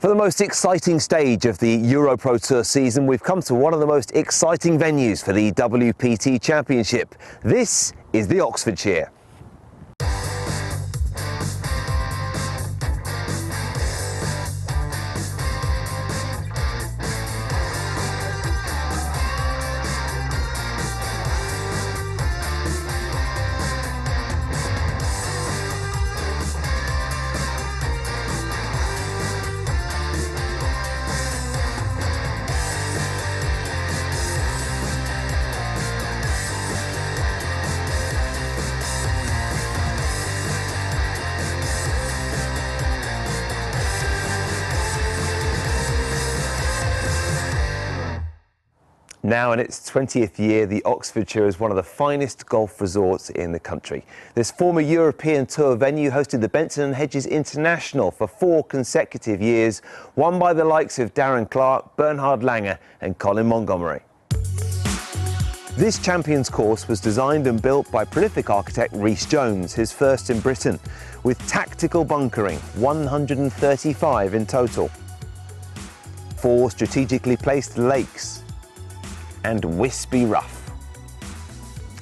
For the most exciting stage of the EuroPro Tour season, we've come to one of the most exciting venues for the WPT Championship. This is the Oxfordshire. Now in its 20th year, the Oxfordshire is one of the finest golf resorts in the country. This former European Tour venue hosted the Benson & Hedges International for 4 consecutive years, won by the likes of Darren Clarke, Bernhard Langer and Colin Montgomerie. This Champions course was designed and built by prolific architect Rhys Jones, his first in Britain, with tactical bunkering, 135 in total, 4 strategically placed lakes, and wispy rough.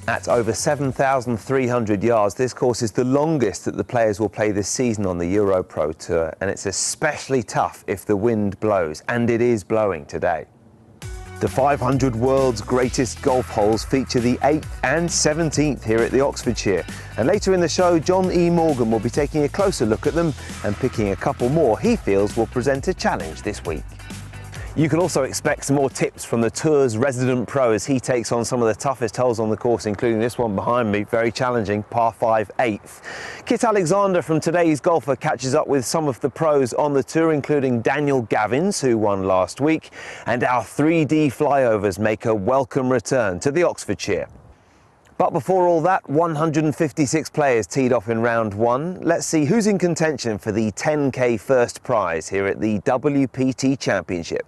At over 7,300 yards, this course is the longest that the players will play this season on the EuroPro Tour, and it's especially tough if the wind blows, and it is blowing today. The 500 world's greatest golf holes feature the 8th and 17th here at the Oxfordshire, and later in the show, John E. Morgan will be taking a closer look at them and picking a couple more he feels will present a challenge this week. You can also expect some more tips from the Tour's resident pro as he takes on some of the toughest holes on the course, including this one behind me, very challenging, par 5 8th. Kit Alexander from Today's Golfer catches up with some of the pros on the tour, including Daniel Gavins, who won last week, and our 3D flyovers make a welcome return to the Oxfordshire. But before all that, 156 players teed off in round 1. Let's see who's in contention for the 10k first prize here at the WPT Championship.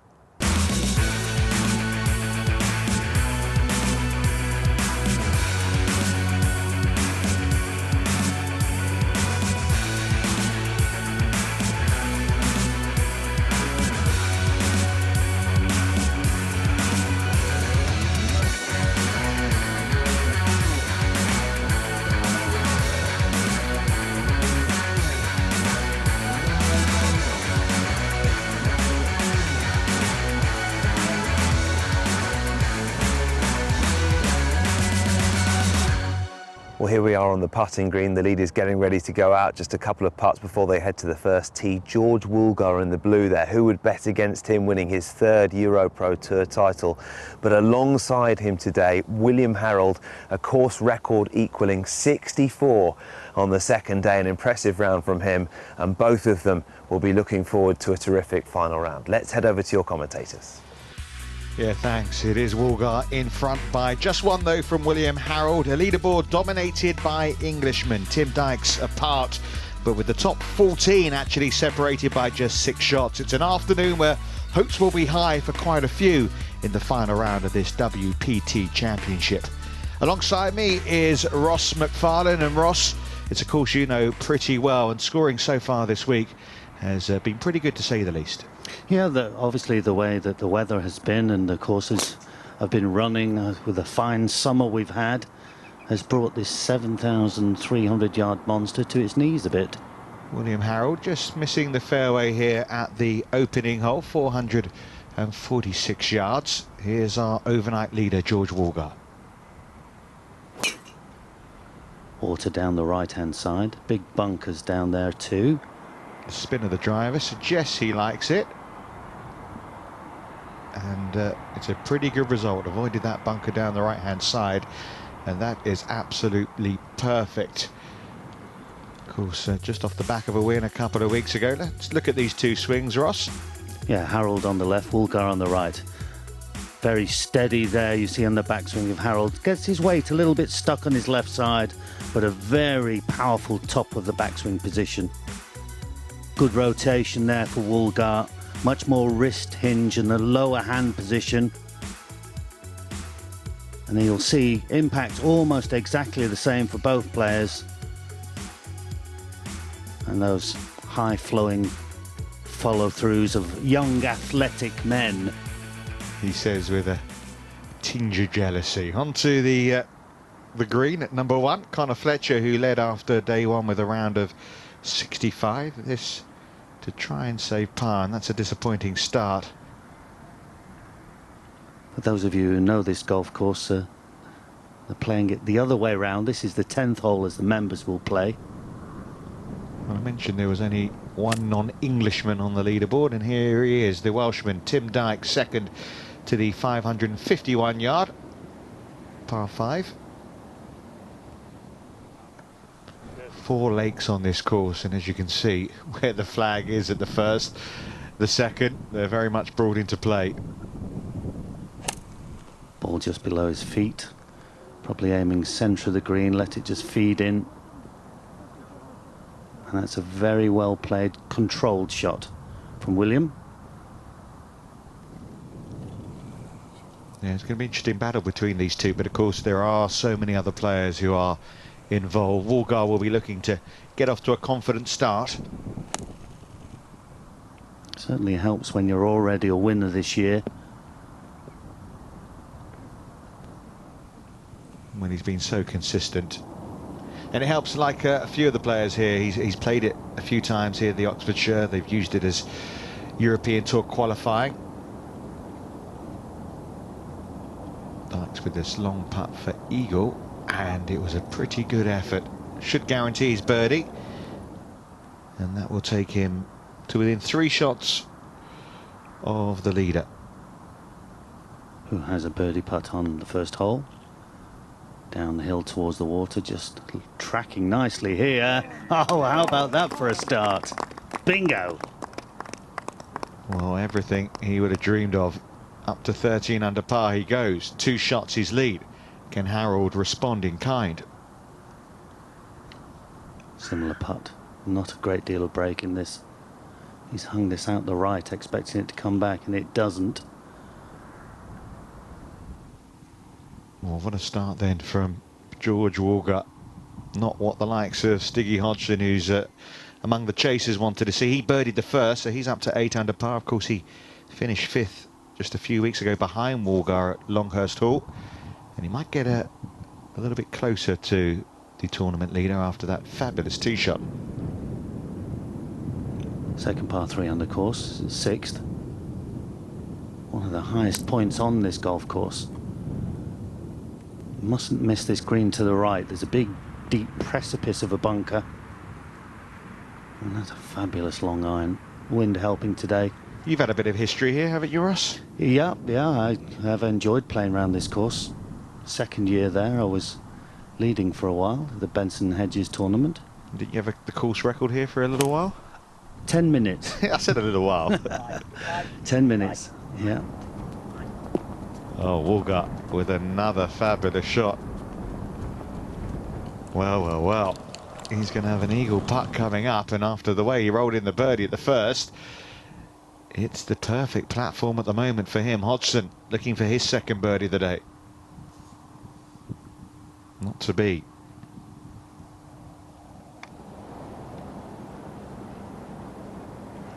Well, here we are on the putting green. The leader's getting ready to go out. Just a couple of putts before they head to the first tee. George Woolgar in the blue there. Who would bet against him winning his 3rd EuroPro Tour title? But alongside him today, William Harold, a course record equaling 64 on the second day. An impressive round from him, and both of them will be looking forward to a terrific final round. Let's head over to your commentators. Yeah, thanks. It is Woolgar in front by just one, though, from William Harold. A leaderboard dominated by Englishmen. Tim Dykes apart, but with the top 14 actually separated by just 6 shots. It's an afternoon where hopes will be high for quite a few in the final round of this WPT Championship. Alongside me is Ross McFarlane, and Ross, it's a course you know pretty well, and scoring so far this week has been pretty good to say the least. Yeah, obviously the way that the weather has been and the courses have been running with the fine summer we've had has brought this 7,300 yard monster to its knees a bit. William Harold just missing the fairway here at the opening hole, 446 yards. Here's our overnight leader, George Woolgar. Water down the right hand side, big bunkers down there too. The spin of the driver suggests he likes it, and it's a pretty good result. Avoided that bunker down the right hand side, and that is absolutely perfect. Of course, just off the back of a win a couple of weeks ago. Let's look at these two swings, Ross. Yeah, Harold on the left, Woolgar on the right. Very steady there, you see on the backswing of Harold. Gets his weight a little bit stuck on his left side, but a very powerful top of the backswing position. Good rotation there for Woolgar, much more wrist hinge in the lower hand position. And you'll see impact almost exactly the same for both players. And those high flowing follow-throughs of young athletic men. He says with a tinge of jealousy. Onto the green at number 1, Connor Fletcher, who led after day 1 with a round of 65. This to try and save par, and that's a disappointing start. For those of you who know this golf course, they're playing it the other way round. This is the 10th hole as the members will play. Well, I mentioned there was only one non-Englishman on the leaderboard, and here he is, the Welshman Tim Dykes, second to the 551-yard par 5. 4 lakes on this course, and as you can see where the flag is at the first, the second, they're very much brought into play. Ball just below his feet, probably aiming centre of the green, let it just feed in. And that's a very well played, controlled shot from William. Yeah, it's going to be an interesting battle between these two, but of course there are so many other players who are involved. Woolgar will be looking to get off to a confident start. Certainly helps when you're already a winner this year. When he's been so consistent. And it helps, like a few of the players here, he's played it a few times here at the Oxfordshire. They've used it as European Tour qualifying. Dykes with this long putt for eagle, and it was a pretty good effort. Should guarantee his birdie, and that will take him to within 3 shots of the leader, who has a birdie putt on the first hole. Down the hill towards the water, just tracking nicely here. Oh, how about that for a start? Bingo! Well, everything he would have dreamed of. Up to 13 under par he goes. 2 shots his lead. Can Harold respond in kind? Similar putt. Not a great deal of break in this. He's hung this out the right, expecting it to come back, and it doesn't. Well, what a start then from George Woolgar. Not what the likes of Stiggy Hodgson, who's among the chasers, wanted to see. He birdied the first, so he's up to 8 under par. Of course, he finished 5th just a few weeks ago behind Woolgar at Longhurst Hall, and he might get a little bit closer to the tournament leader after that fabulous tee shot. Second par 3 on the course, 6th. One of the highest points on this golf course. Mustn't miss this green to the right. There's a big deep precipice of a bunker, and that's a fabulous long iron. Wind helping today. You've had a bit of history here, haven't you, Ross? Yeah, I have enjoyed playing around this course. Second year there, I was leading for a while, the Benson Hedges tournament. Did you have the course record here for a little while? 10 minutes. I said a little while. 10 minutes, yeah. Oh, Woolgar with another fabulous shot. Well. He's going to have an eagle putt coming up, and after the way he rolled in the birdie at the first, it's the perfect platform at the moment for him. Hodgson looking for his second birdie of the day. Not to be.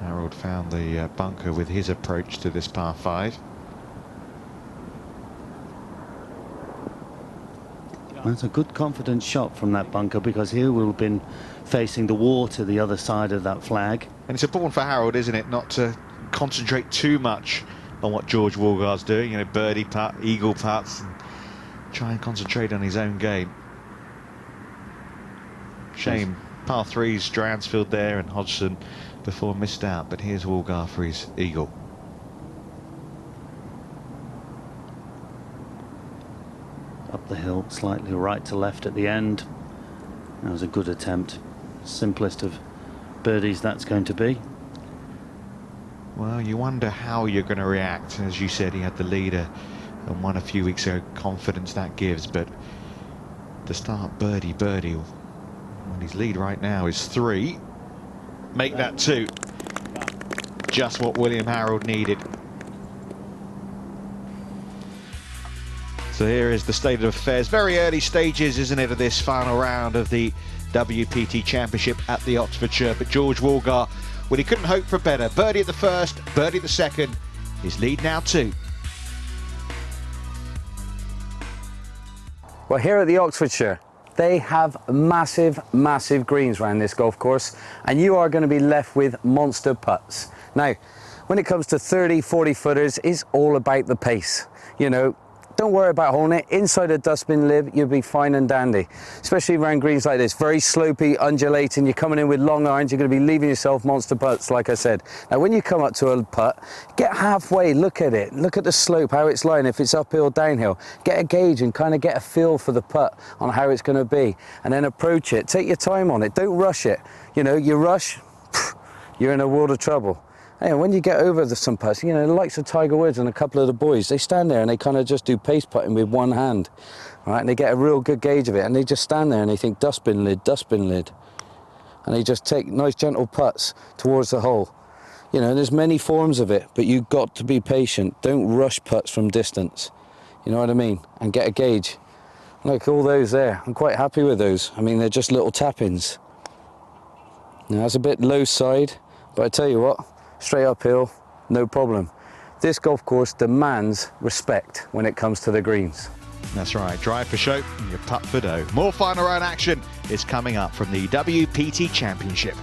Harold found the bunker with his approach to this par 5. That's a good confident shot from that bunker, because here we've been facing the water the other side of that flag. And it's important for Harold, isn't it, not to concentrate too much on what George Woolgar's doing, you know, birdie putt, eagle putts, and try and concentrate on his own game. Shame par 3's Dransfield there, and Hodgson before missed out, but here's Woolgar for his eagle. Up the hill, slightly right to left at the end. That was a good attempt. Simplest of birdies that's going to be. Well, you wonder how you're going to react. As you said, he had the leader and won a few weeks ago. Confidence that gives, but to start birdie, when his lead right now is 3, make that 2. Just what William Harold needed. So here is the state of affairs. Very early stages, isn't it, of this final round of the WPT Championship at the Oxfordshire. But George Woolgar Well, he couldn't hope for better. Birdie at the first, birdie at the second. His lead now 2. Well, here at the Oxfordshire, they have massive, massive greens around this golf course, and you are going to be left with monster putts. Now, when it comes to 30, 40 footers, it's all about the pace. You know, don't worry about holding it. Inside a dustbin lid, you'll be fine and dandy. Especially around greens like this, very slopey, undulating. You're coming in with long irons, you're going to be leaving yourself monster putts, like I said. Now, when you come up to a putt, get halfway, look at it. Look at the slope, how it's lying, if it's uphill, downhill. Get a gauge and kind of get a feel for the putt on how it's going to be. And then approach it. Take your time on it. Don't rush it. You know, you rush, you're in a world of trouble. And when you get over some putts, you know, the likes of Tiger Woods and a couple of the boys, they stand there and they kind of just do pace putting with one hand, right? And they get a real good gauge of it, and they just stand there and they think dustbin lid, and they just take nice gentle putts towards the hole. You know, there's many forms of it, but you've got to be patient. Don't rush putts from distance. You know what I mean? And get a gauge. Like all those there, I'm quite happy with those. I mean, they're just little tap-ins. Now, that's a bit low side, but I tell you what, straight uphill, no problem. This golf course demands respect when it comes to the greens. That's right, drive for show, your putt for dough. More final round action is coming up from the WPT Championship.